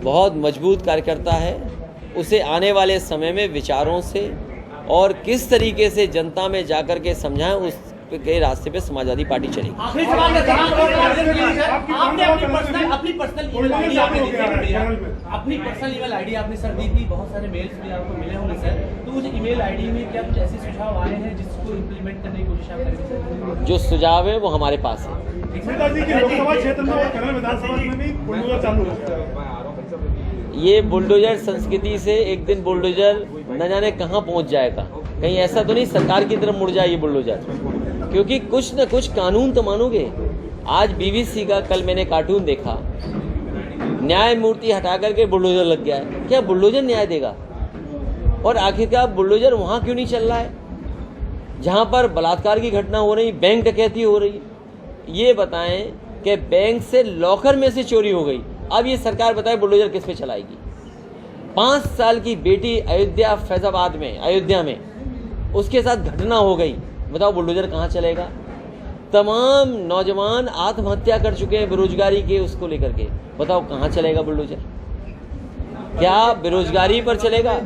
बहुत मजबूत कार्यकर्ता है। उसे आने वाले समय में विचारों से और किस तरीके से जनता में जाकर के समझाएं, उस के रास्ते पे समाजवादी पार्टी चलेगी। आपने अपनी पर्सनल ईमेल आईडी आपने सर दी थी, बहुत सारे मेल्स भी आपको मिले होंगे सर, तो उस ईमेल आईडी में क्या कुछ ऐसे सुझाव आए हैं जिसको इम्प्लीमेंट करने की कोशिश आप करेंगे? जो सुझाव है वो हमारे पास है। लोकसभा क्षेत्र में और केरल विधानसभा में भी बुलडोजर चालू है। ये बुलडोजर संस्कृति से एक दिन बुलडोजर न जाने कहाँ पहुँच जाएगा। कहीं ऐसा तो नहीं सरकार की तरफ मुड़ जाए ये बुलडोजर, क्योंकि कुछ न कुछ कानून तो मानोगे। आज बीबीसी का कल मैंने कार्टून देखा, न्यायमूर्ति हटा करके बुलडोजर लग गया है। क्या बुलडोजर न्याय देगा? और आखिरकार बुलडोजर वहाँ क्यों नहीं चल रहा है जहाँ पर बलात्कार की घटना हो रही, बैंक डकैती हो रही? ये बताएं कि बैंक से लॉकर में से चोरी हो गई, अब ये सरकार बताए बुलडोजर किस पे चलाएगी? 5 साल की बेटी अयोध्या फैजाबाद में, अयोध्या में उसके साथ घटना हो गई, बताओ बुलडोजर कहाँ चलेगा? तमाम नौजवान आत्महत्या कर चुके हैं बेरोजगारी के उसको लेकर के, बताओ कहाँ चलेगा बुलडोजर? क्या बेरोजगारी पर चलेगा?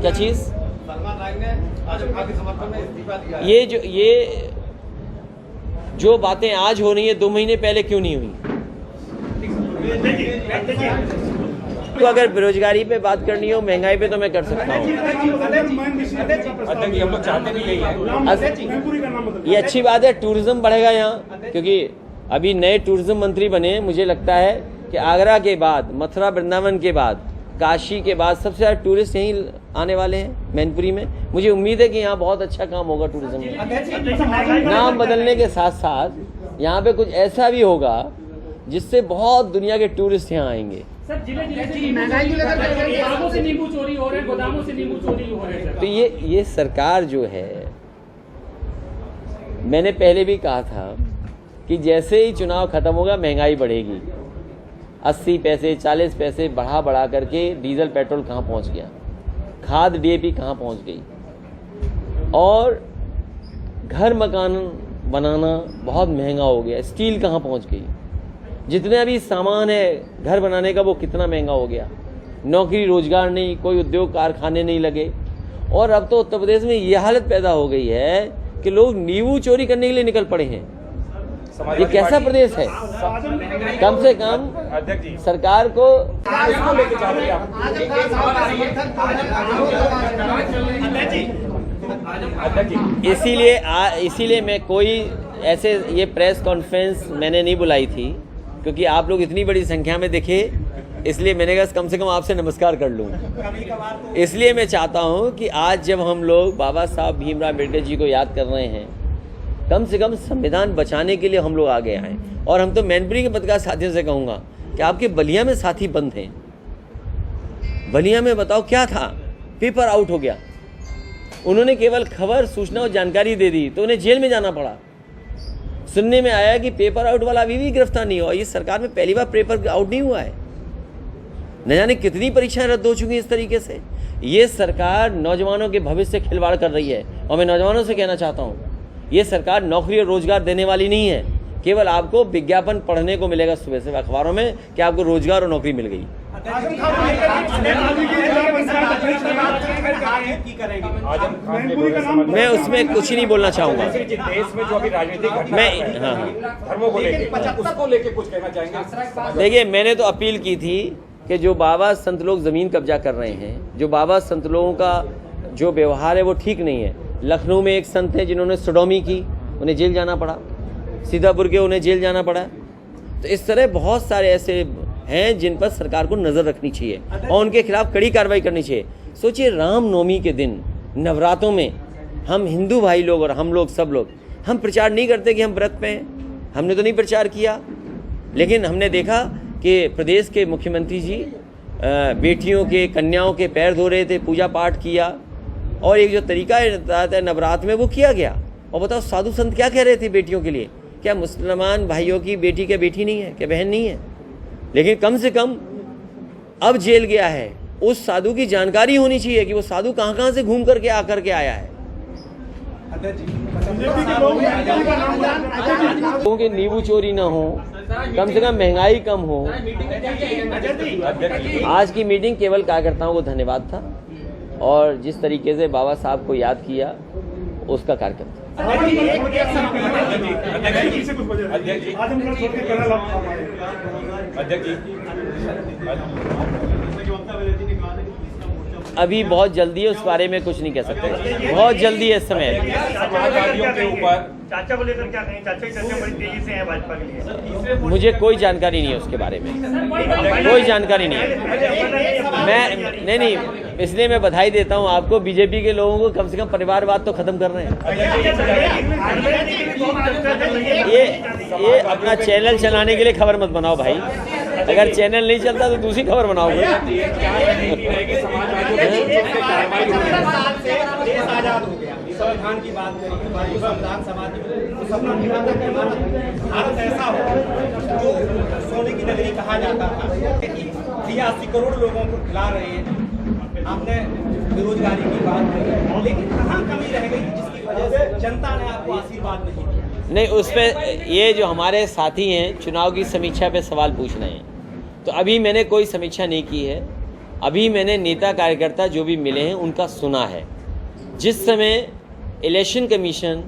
क्या चीज? ये जो बातें आज हो रही है 2 महीने पहले क्यों नहीं हुई? तो अगर बेरोजगारी पे बात करनी हो, महंगाई पे तो मैं कर सकता हूँ। ये अच्छी बात है, टूरिज्म बढ़ेगा यहाँ, क्योंकि अभी नए टूरिज्म मंत्री बने। मुझे लगता है कि आगरा के बाद, मथुरा वृंदावन के बाद, काशी के बाद सबसे ज़्यादा टूरिस्ट यहीं आने वाले हैं मैनपुरी में। मुझे उम्मीद है कि यहाँ बहुत अच्छा काम होगा टूरिज्म में। नाम बदलने के साथ साथ यहाँ पे कुछ ऐसा भी होगा जिससे बहुत दुनिया के टूरिस्ट यहाँ आएंगे। सर, गोदामों से नींबू चोरी हो रहे हैं, गोदामों से नींबू चोरी हो रहे हैं। तो ये सरकार जो है, मैंने पहले भी कहा था कि जैसे ही चुनाव खत्म होगा महंगाई बढ़ेगी। 80 पैसे 40 पैसे बढ़ा करके डीजल पेट्रोल कहाँ पहुँच गया, खाद डीएपी कहाँ पहुँच गई, और घर मकान बनाना बहुत महंगा हो गया, स्टील कहाँ पहुँच गई, जितने भी सामान है घर बनाने का वो कितना महंगा हो गया, नौकरी रोजगार नहीं, कोई उद्योग कारखाने नहीं लगे। और अब तो उत्तर प्रदेश में ये हालत पैदा हो गई है कि लोग नींबू चोरी करने के लिए निकल पड़े हैं। ये कैसा प्रदेश है? कम से कम सरकार को इसीलिए मैं कोई ऐसे ये प्रेस कॉन्फ्रेंस मैंने नहीं बुलाई थी, क्योंकि आप लोग इतनी बड़ी संख्या में दिखे, इसलिए मैंने कहा कम से कम आपसे नमस्कार कर लूं। इसलिए मैं चाहता हूं कि आज जब हम लोग बाबा साहब भीमराव अम्बेडकर जी को याद कर रहे हैं, कम से कम संविधान बचाने के लिए हम लोग आगे आए। और हम तो मैनपुरी के पत्रकार साथियों से कहूँगा कि आपके बलिया में साथी बंद हैं। बलिया में बताओ क्या था, पेपर आउट हो गया, उन्होंने केवल खबर, सूचना और जानकारी दे दी तो उन्हें जेल में जाना पड़ा। सुनने में आया कि पेपर आउट वाला अभी भी गिरफ्तार नहीं हुआ। ये सरकार में पहली बार पेपर आउट नहीं हुआ है। न जाने कितनी परीक्षाएं रद्द हो चुकी हैं इस तरीके से। ये सरकार नौजवानों के भविष्य से खिलवाड़ कर रही है। और मैं नौजवानों से कहना चाहता हूँ, ये सरकार नौकरी और रोजगार देने वाली नहीं है। केवल आपको विज्ञापन पढ़ने को मिलेगा सुबह से अखबारों में कि आपको रोजगार और नौकरी मिल गई। मैं उसमें कुछ नहीं बोलना चाहूँगा। देखिए, मैंने तो अपील की थी कि जो बाबा संत लोग ज़मीन कब्जा कर रहे हैं, जो बाबा संत लोगों का जो व्यवहार है वो ठीक नहीं है। लखनऊ में एक संत है जिन्होंने सोडोमी की, उन्हें जेल जाना पड़ा। सीतापुर के उन्हें जेल जाना पड़ा। तो इस तरह बहुत सारे ऐसे हैं जिन पर सरकार को नज़र रखनी चाहिए और उनके खिलाफ कड़ी कार्रवाई करनी चाहिए। सोचिए, रामनवमी के दिन नवरात्रों में हम हिंदू भाई लोग और हम लोग सब लोग हम प्रचार नहीं करते कि हम व्रत पे हैं। हमने तो नहीं प्रचार किया, लेकिन हमने देखा कि प्रदेश के मुख्यमंत्री जी बेटियों के, कन्याओं के पैर धो रहे थे, पूजा पाठ किया, और एक जो तरीका है नवरात्र में वो किया गया। और बताओ साधु संत क्या कह रहे थे बेटियों के लिए? क्या मुसलमान भाइयों की बेटी क्या बेटी नहीं है, क्या बहन नहीं है? लेकिन कम से कम अब जेल गया है, उस साधु की जानकारी होनी चाहिए कि वो साधु कहाँ कहाँ से घूम करके आकर के आया है। बीजेपी के लोग बीजेपी का नाम लोगों की नींबू चोरी ना हो, कम से कम महंगाई कम हो। आज की मीटिंग केवल कार्यकर्ताओं को धन्यवाद था और जिस तरीके से बाबा साहब को याद किया उसका कार्यक्रम था। आज हम कल छोड़ के कर्नल आप आए। अभी बहुत जल्दी है, उस बारे में कुछ नहीं कह सकते, बहुत जल्दी है इस समय। समाजवादियों के ऊपर चाचा को लेकर क्या कहें? चाचा की चर्चा बड़ी तेजी से है भाजपा के लिए। मुझे कोई जानकारी नहीं है उसके बारे में, कोई जानकारी नहीं है। मैं नहीं, इसलिए मैं बधाई देता हूं आपको। बीजेपी के लोगों को कम से कम परिवारवाद तो खत्म कर रहे हैं। ये अपना चैनल चलाने के लिए खबर मत बनाओ भाई, अगर चैनल नहीं चलता तो दूसरी खबर बनाओ। संविधान की बात करें, संविधान समाज में सपना दिखाता है भारत ऐसा हो जो सोने की नगरी कहा जाता था कि 83 करोड़ लोगों को खिला रहे हैं। आपने बेरोजगारी की बात करी, लेकिन कहाँ कमी रह गई जिसकी वजह से जनता ने आपको आशीर्वाद नहीं दिया? नहीं, उस पर ये जो हमारे साथी हैं चुनाव की समीक्षा पे सवाल पूछ रहे हैं, तो अभी मैंने कोई समीक्षा नहीं की है। अभी मैंने नेता कार्यकर्ता जो भी मिले हैं उनका सुना है। जिस समय इलेक्शन कमीशन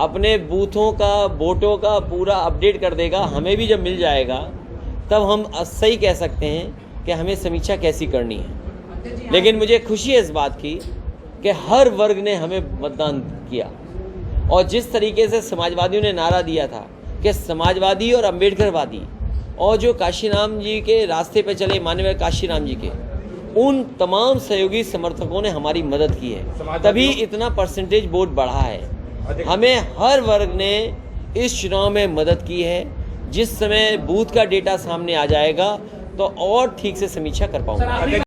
अपने बूथों का वोटों का पूरा अपडेट कर देगा, हमें भी जब मिल जाएगा तब हम सही कह सकते हैं कि हमें समीक्षा कैसी करनी है। लेकिन मुझे खुशी है इस बात की कि हर वर्ग ने हमें मतदान किया और जिस तरीके से समाजवादियों ने नारा दिया था कि समाजवादी और अम्बेडकरवादी, और जो काशीराम जी के रास्ते पे चले माननीय काशीराम जी के, उन तमाम सहयोगी समर्थकों ने हमारी मदद की है, तभी इतना परसेंटेज वोट बढ़ा है। हमें हर वर्ग ने इस चुनाव में मदद की है। जिस समय बूथ का डेटा सामने आ जाएगा तो और ठीक से समीक्षा कर पाऊंगा।